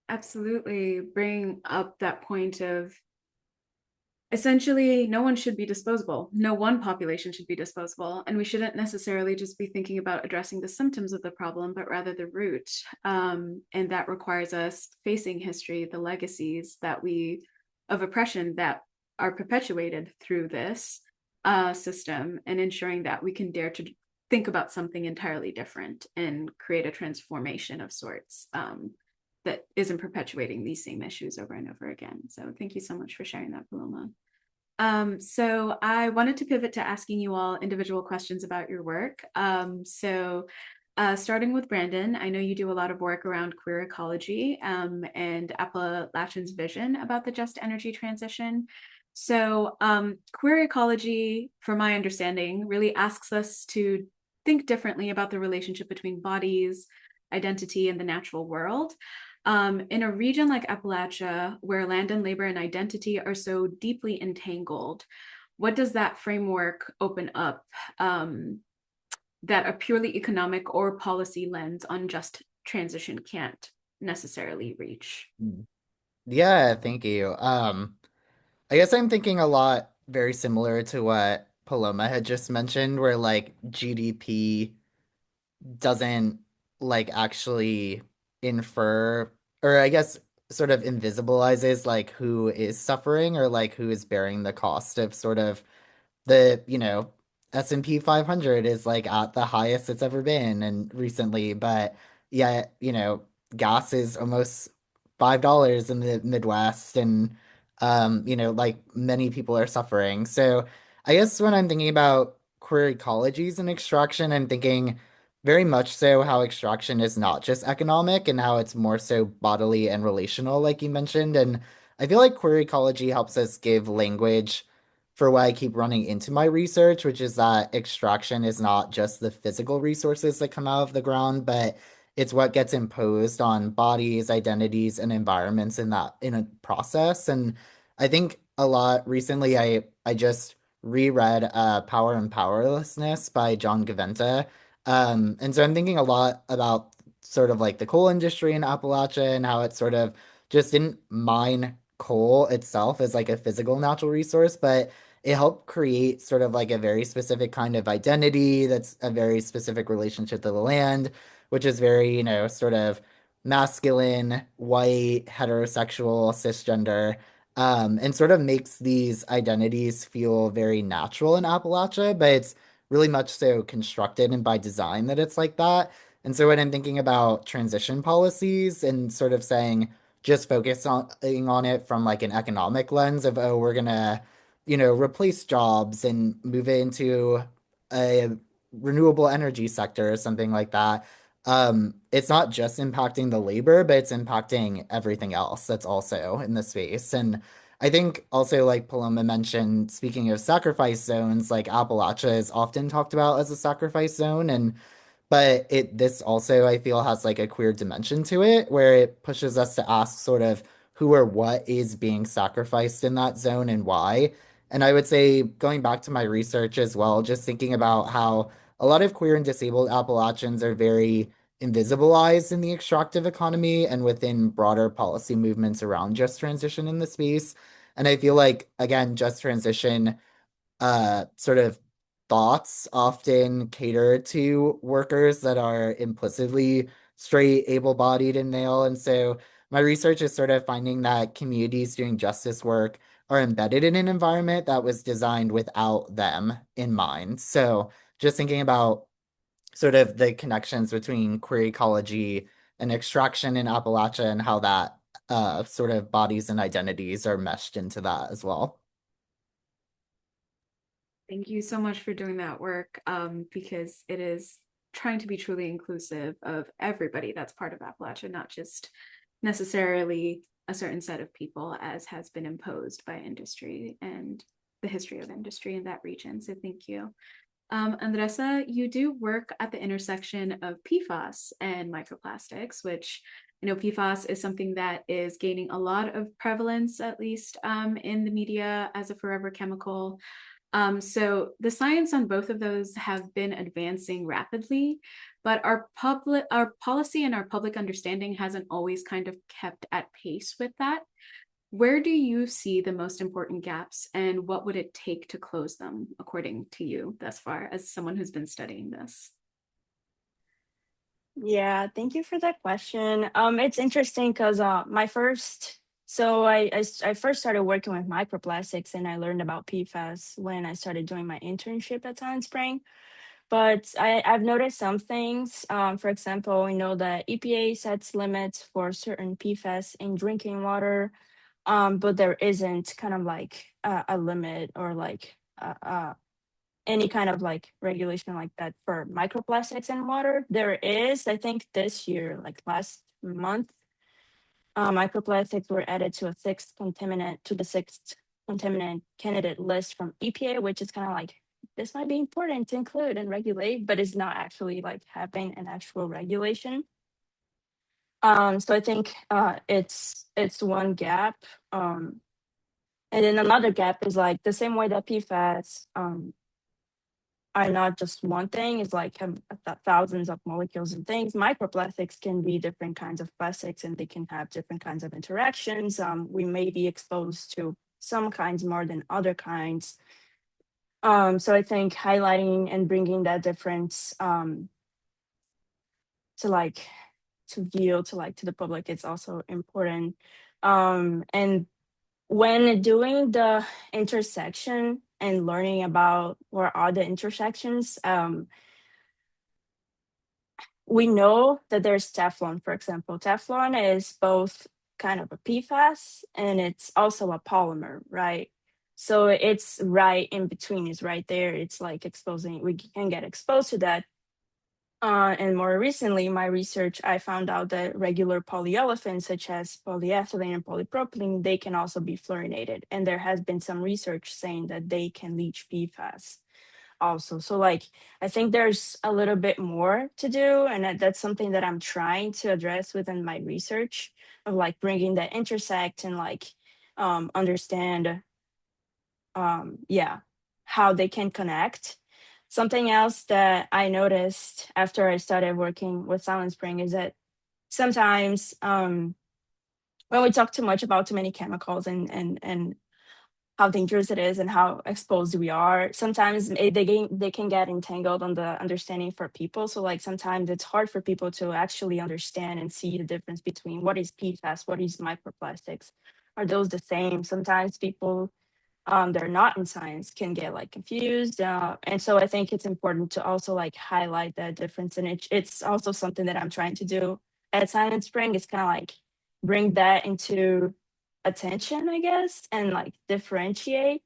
Absolutely. Bring up that point of essentially no one should be disposable. No one population should be disposable. And we shouldn't necessarily just be thinking about addressing the symptoms of the problem, but rather the root. And that requires us facing history, the legacies of oppression that are perpetuated through this system, and ensuring that we can dare to think about something entirely different and create a transformation of sorts that isn't perpetuating these same issues over and over again. So thank you so much for sharing that, Paloma. So I wanted to pivot to asking you all individual questions about your work. Starting with Brandon, I know you do a lot of work around queer ecology and Appalachian's vision about the just energy transition. So queer ecology, from my understanding, really asks us to think differently about the relationship between bodies, identity, and the natural world. In a region like Appalachia, where land and labor and identity are so deeply entangled, what does that framework open up that a purely economic or policy lens on just transition can't necessarily reach? Yeah, thank you. I guess I'm thinking a lot very similar to what Paloma had just mentioned, where like GDP doesn't like actually infer, or I guess sort of invisibilizes like who is suffering or like who is bearing the cost of sort of the, S&P 500 is like at the highest it's ever been and recently, but yeah, gas is almost $5 in the Midwest and like many people are suffering. So I guess when I'm thinking about queer ecologies and extraction, I'm thinking very much so how extraction is not just economic and how it's more so bodily and relational, like you mentioned. And I feel like queer ecology helps us give language for what I keep running into my research, which is that extraction is not just the physical resources that come out of the ground, but it's what gets imposed on bodies, identities, and environments in a process. And I think a lot recently I just reread Power and Powerlessness by John Gaventa. And so I'm thinking a lot about sort of like the coal industry in Appalachia and how it sort of just didn't mine coal itself as like a physical natural resource, but it helped create sort of like a very specific kind of identity that's a very specific relationship to the land, which is very, sort of masculine, white, heterosexual, cisgender, and sort of makes these identities feel very natural in Appalachia, but it's really much so constructed and by design that it's like that. And so when I'm thinking about transition policies and sort of saying just focus on it from like an economic lens of, oh, we're gonna replace jobs and move it into a renewable energy sector or something like that. It's not just impacting the labor, but it's impacting everything else that's also in the space. And I think also, like Paloma mentioned, speaking of sacrifice zones, like Appalachia is often talked about as a sacrifice zone. And but this also I feel has like a queer dimension to it where it pushes us to ask sort of who or what is being sacrificed in that zone and why. And I would say going back to my research as well, just thinking about how a lot of queer and disabled Appalachians are very invisibilized in the extractive economy and within broader policy movements around just transition in the space. And I feel like again, just transition sort of thoughts often cater to workers that are implicitly straight, able-bodied, and male. And so my research is sort of finding that communities doing justice work are embedded in an environment that was designed without them in mind. So just thinking about sort of the connections between queer ecology and extraction in Appalachia and how that sort of bodies and identities are meshed into that as well. Thank you so much for doing that work because it is trying to be truly inclusive of everybody that's part of Appalachia, not just necessarily a certain set of people as has been imposed by industry and the history of industry in that region. So thank you. Andresa, you do work at the intersection of PFAS and microplastics, which PFAS is something that is gaining a lot of prevalence, at least in the media, as a forever chemical. So the science on both of those have been advancing rapidly, but our policy and our public understanding hasn't always kind of kept at pace with that. Where do you see the most important gaps, and what would it take to close them, according to you, thus far, as someone who's been studying this? Yeah, thank you for that question. It's interesting because I first started working with microplastics and I learned about PFAS when I started doing my internship at Silent Spring. But I've noticed some things. For example, we know that EPA sets limits for certain PFAS in drinking water, but there isn't kind of like a limit or like any kind of like regulation like that for microplastics in water. There is, I think this year, like last month, microplastics were added to the sixth contaminant candidate list from EPA, which is kind of like, this might be important to include and regulate, but it's not actually like having an actual regulation. So I think it's one gap. And then another gap is like the same way that PFAS are not just one thing, it's like have thousands of molecules and things. Microplastics can be different kinds of plastics and they can have different kinds of interactions. We may be exposed to some kinds more than other kinds. So I think highlighting and bringing that difference to view to the public is also important. And when doing the intersection and learning about where are the intersections, we know that there's Teflon, for example. Teflon is both kind of a PFAS and it's also a polymer, right? So it's right in between, it's right there. It's like we can get exposed to that. And more recently, my research, I found out that regular polyolefins such as polyethylene and polypropylene, they can also be fluorinated. And there has been some research saying that they can leach PFAS also. So like, I think there's a little bit more to do. And that's something that I'm trying to address within my research of like bringing that intersect and like understand, how they can connect. Something else that I noticed after I started working with Silent Spring is that sometimes when we talk too much about too many chemicals and how dangerous it is and how exposed we are, sometimes they can get entangled on the understanding for people. So like sometimes it's hard for people to actually understand and see the difference between what is PFAS, what is microplastics. Are those the same? Sometimes people they're not in science can get like confused, and so I think it's important to also like highlight that difference, and it's also something that I'm trying to do at Silent Spring. It's kind of like bring that into attention, I guess, and like differentiate.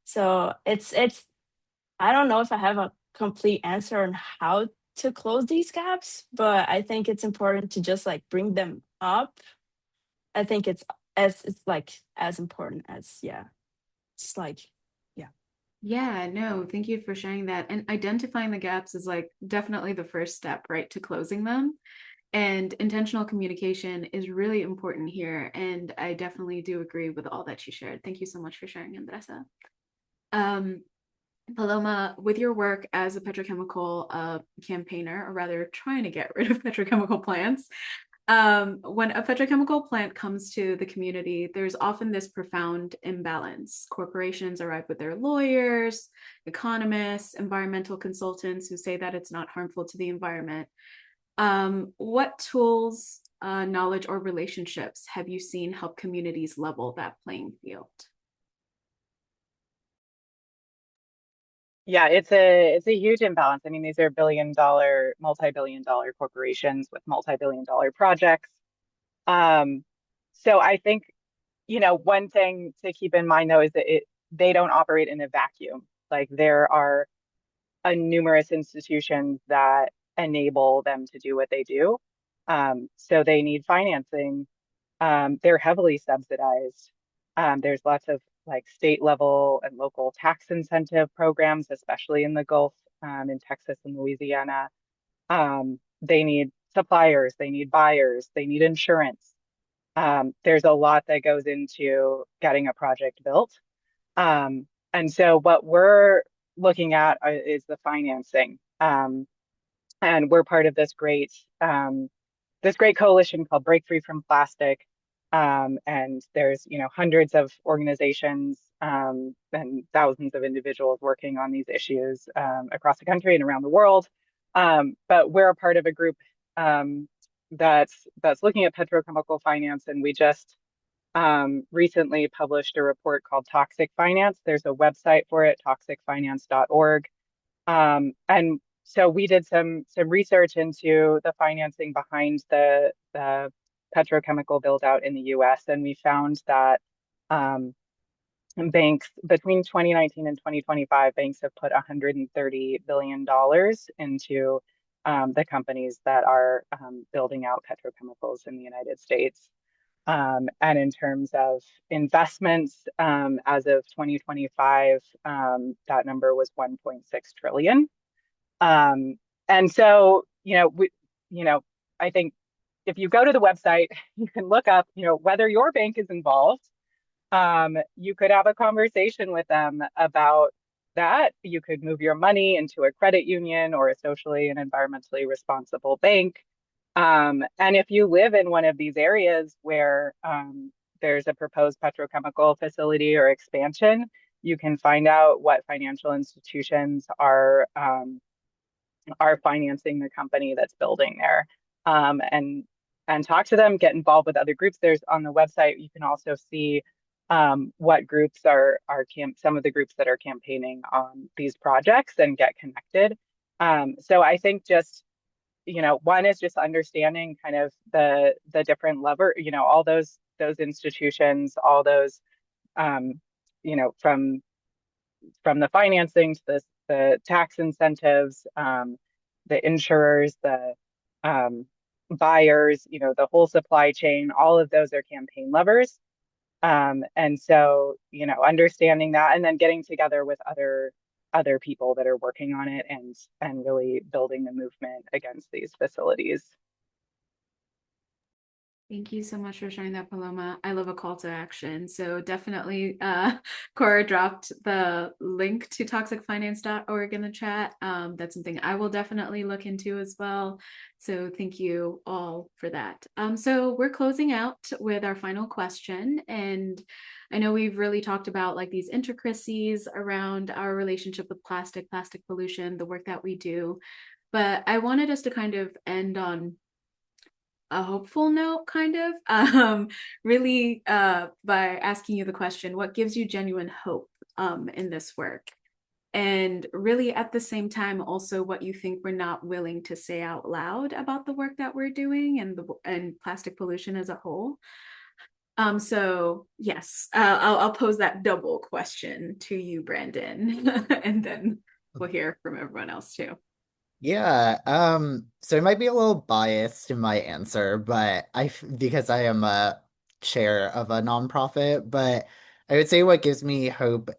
So it's I don't know if I have a complete answer on how to close these gaps, but I think it's important to just like bring them up. I think it's like as important as it's like, yeah. Yeah, no, thank you for sharing that. And identifying the gaps is like definitely the first step, right, to closing them. And intentional communication is really important here. And I definitely do agree with all that you shared. Thank you so much for sharing, Andresa. Um, Paloma, with your work as a petrochemical campaigner, or rather trying to get rid of petrochemical plants, when a petrochemical plant comes to the community, there's often this profound imbalance. Corporations arrive with their lawyers, economists, environmental consultants who say that it's not harmful to the environment. What tools, knowledge, or relationships have you seen help communities level that playing field? Yeah, it's a huge imbalance. I mean, these are multi-billion dollar corporations with multi-billion dollar projects. Um, so I think, one thing to keep in mind though is that they don't operate in a vacuum. Like there are numerous institutions that enable them to do what they do. So they need financing. They're heavily subsidized. There's lots of like state level and local tax incentive programs, especially in the Gulf, in Texas and Louisiana. They need suppliers, they need buyers, they need insurance. There's a lot that goes into getting a project built. And so what we're looking at is the financing. And we're part of this great coalition called Break Free from Plastic. And there's, hundreds of organizations and thousands of individuals working on these issues across the country and around the world. But we're a part of a group that's looking at petrochemical finance, and we just recently published a report called Toxic Finance. There's a website for it, toxicfinance.org. And so we did some research into the financing behind the petrochemical build out in the US, and we found that banks between 2019 and 2025, banks have put $130 billion into the companies that are building out petrochemicals in the United States. And in terms of investments, as of 2025, that number was 1.6 trillion. And so, I think if you go to the website, you can look up, whether your bank is involved. You could have a conversation with them about that. You could move your money into a credit union or a socially and environmentally responsible bank. And if you live in one of these areas where there's a proposed petrochemical facility or expansion, you can find out what financial institutions are financing the company that's building there, and talk to them, get involved with other groups. There's on the website, you can also see what groups are some of the groups that are campaigning on these projects and get connected. So I think just, one is just understanding kind of the different all those institutions, all those, from the financing to the tax incentives, the insurers, the buyers, the whole supply chain, all of those are campaign levers. And so, understanding that and then getting together with other people that are working on it and really building the movement against these facilities. Thank you so much for sharing that, Paloma. I love a call to action. So definitely, Cora dropped the link to toxicfinance.org in the chat. That's something I will definitely look into as well. So thank you all for that. So we're closing out with our final question. And I know we've really talked about like these intricacies around our relationship with plastic pollution, the work that we do. But I wanted us to kind of end on a hopeful note, kind of, really by asking you the question, what gives you genuine hope in this work? And really at the same time, also what you think we're not willing to say out loud about the work that we're doing and plastic pollution as a whole. So yes, I'll pose that double question to you, Brandon, and then we'll hear from everyone else too. Yeah, so it might be a little biased in my answer, but because I am a chair of a nonprofit, but I would say what gives me hope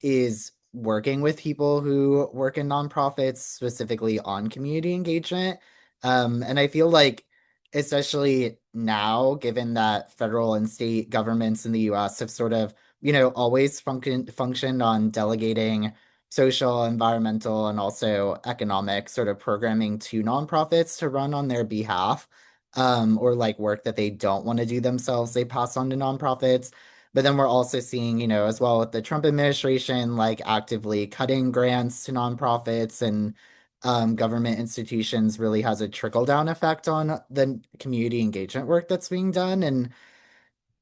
is working with people who work in nonprofits, specifically on community engagement. And I feel like, especially now, given that federal and state governments in the US have sort of, always functioned on delegating social, environmental, and also economic sort of programming to nonprofits to run on their behalf, or like work that they don't want to do themselves, they pass on to nonprofits. But then we're also seeing, as well with the Trump administration, like actively cutting grants to nonprofits and government institutions really has a trickle down effect on the community engagement work that's being done. And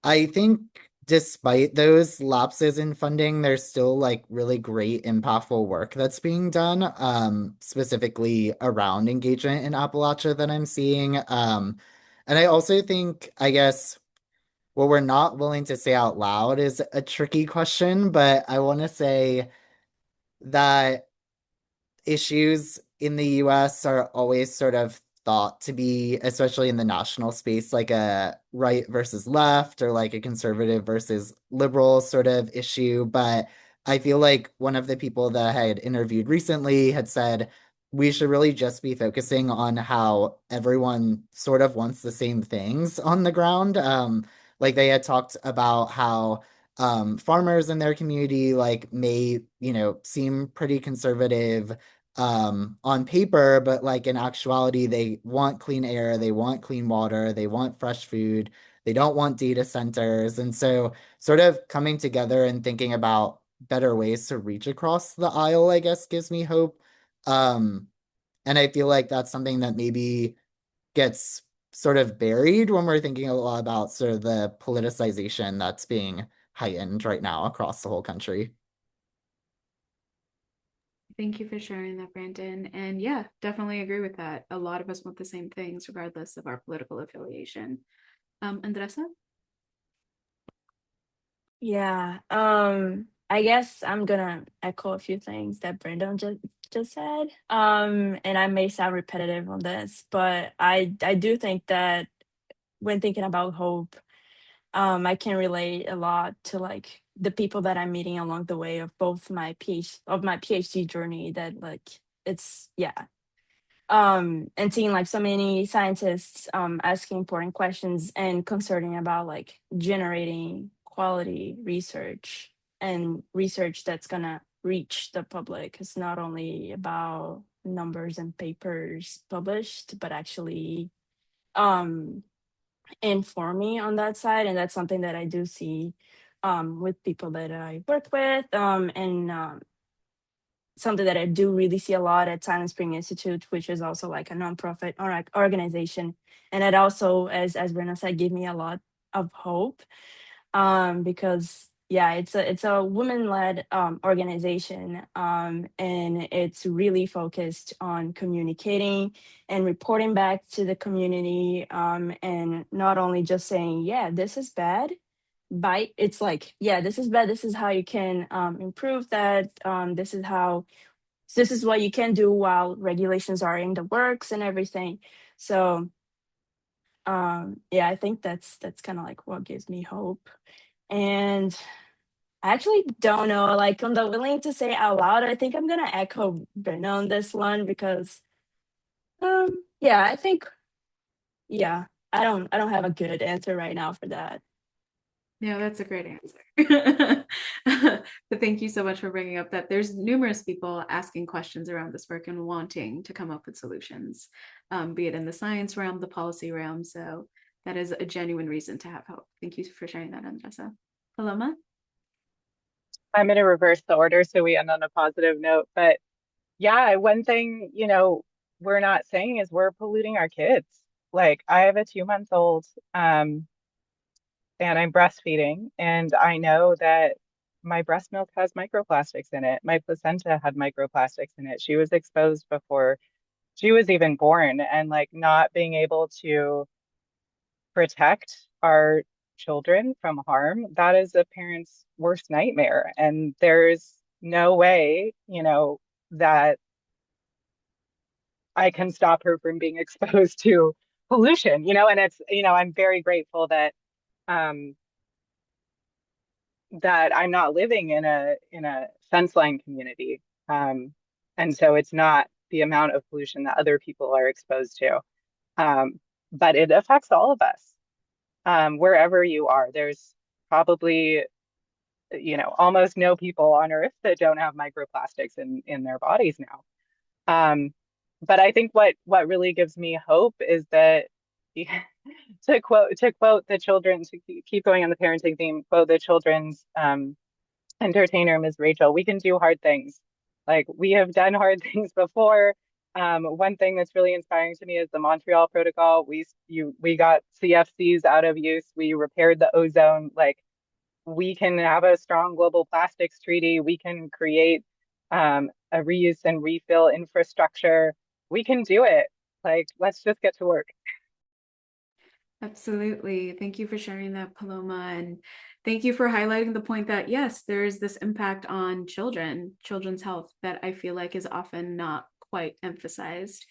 I think despite those lapses in funding, there's still like really great, impactful work that's being done, specifically around engagement in Appalachia that I'm seeing. And I also think, I guess, what we're not willing to say out loud is a tricky question, but I want to say that issues in the US are always sort of thought to be, especially in the national space, like a right versus left or like a conservative versus liberal sort of issue. But I feel like one of the people that I had interviewed recently had said we should really just be focusing on how everyone sort of wants the same things on the ground. Like they had talked about how farmers in their community like may, seem pretty conservative on paper, but like in actuality, they want clean air, they want clean water, they want fresh food, they don't want data centers. And so, sort of coming together and thinking about better ways to reach across the aisle, I guess, gives me hope. Um, and I feel like that's something that maybe gets sort of buried when we're thinking a lot about sort of the politicization that's being heightened right now across the whole country. Thank you for sharing that, Brandon. And yeah, definitely agree with that. A lot of us want the same things regardless of our political affiliation. Andresa? Yeah. I guess I'm gonna echo a few things that Brandon just said. And I may sound repetitive on this, but I do think that when thinking about hope, I can relate a lot to like the people that I'm meeting along the way of both my PhD journey that like it's yeah. And seeing like so many scientists asking important questions and concerning about like generating quality research and research that's gonna reach the public. It's not only about numbers and papers published, but actually um inform me on that side. And that's something that I do see with people that I work with, and something that I do really see a lot at Silent Spring Institute, which is also like a nonprofit or like organization. And it also, as Brenna said, gave me a lot of hope, because yeah, it's a women-led organization, and it's really focused on communicating and reporting back to the community, and not only just saying, yeah, this is bad, but it's like, yeah, this is bad, this is how you can improve that, this is what you can do while regulations are in the works and everything. So yeah, I think that's kind of like what gives me hope. And I actually don't know, like on the willing to say out loud, I think I'm gonna echo Brenda on this one because yeah, I think yeah, I don't have a good answer right now for that. Yeah, that's a great answer. But thank you so much for bringing up that there's numerous people asking questions around this work and wanting to come up with solutions, be it in the science realm, the policy realm. So that is a genuine reason to have hope. Thank you for sharing that, Andresa. Paloma? I'm going to reverse the order so we end on a positive note. But yeah, one thing, we're not saying is we're polluting our kids. Like I have a 2 month old, and I'm breastfeeding, and I know that my breast milk has microplastics in it. My placenta had microplastics in it. She was exposed before she was even born, and like not being able to protect our children from harm, that is a parent's worst nightmare. And there's no way, that I can stop her from being exposed to pollution, and it's, I'm very grateful um that I'm not living in a fence line community. And so it's not the amount of pollution that other people are exposed to. But it affects all of us. Wherever you are, there's probably, almost no people on Earth that don't have microplastics in their bodies now. But I think what really gives me hope is that to quote the children, to keep going on the parenting theme, quote the children's entertainer, Ms. Rachel, we can do hard things. Like we have done hard things before. One thing that's really inspiring to me is the Montreal Protocol. We got CFCs out of use. We repaired the ozone. Like we can have a strong global plastics treaty. We can create a reuse and refill infrastructure. We can do it. Like let's just get to work. Absolutely. Thank you for sharing that, Paloma. And thank you for highlighting the point that, yes, there is this impact on children's health that I feel like is often not quite emphasized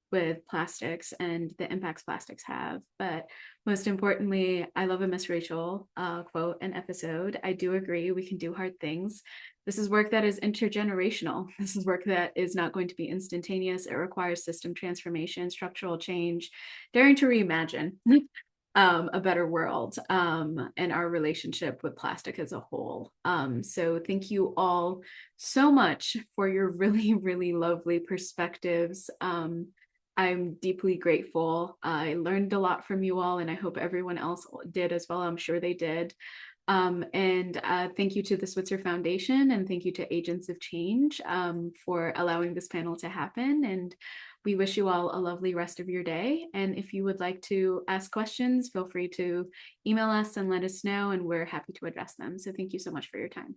with plastics and the impacts plastics have. But most importantly, I love a Miss Rachel quote and episode. I do agree we can do hard things. This is work that is intergenerational. This is work that is not going to be instantaneous. It requires system transformation, structural change, daring to reimagine a better world and our relationship with plastic as a whole. So thank you all so much for your really, really lovely perspectives. I'm deeply grateful. I learned a lot from you all, and I hope everyone else did as well. I'm sure they did. And thank you to the Switzer Foundation, and thank you to Agents of Change for allowing this panel to happen. And we wish you all a lovely rest of your day. And if you would like to ask questions, feel free to email us and let us know, and we're happy to address them. So thank you so much for your time.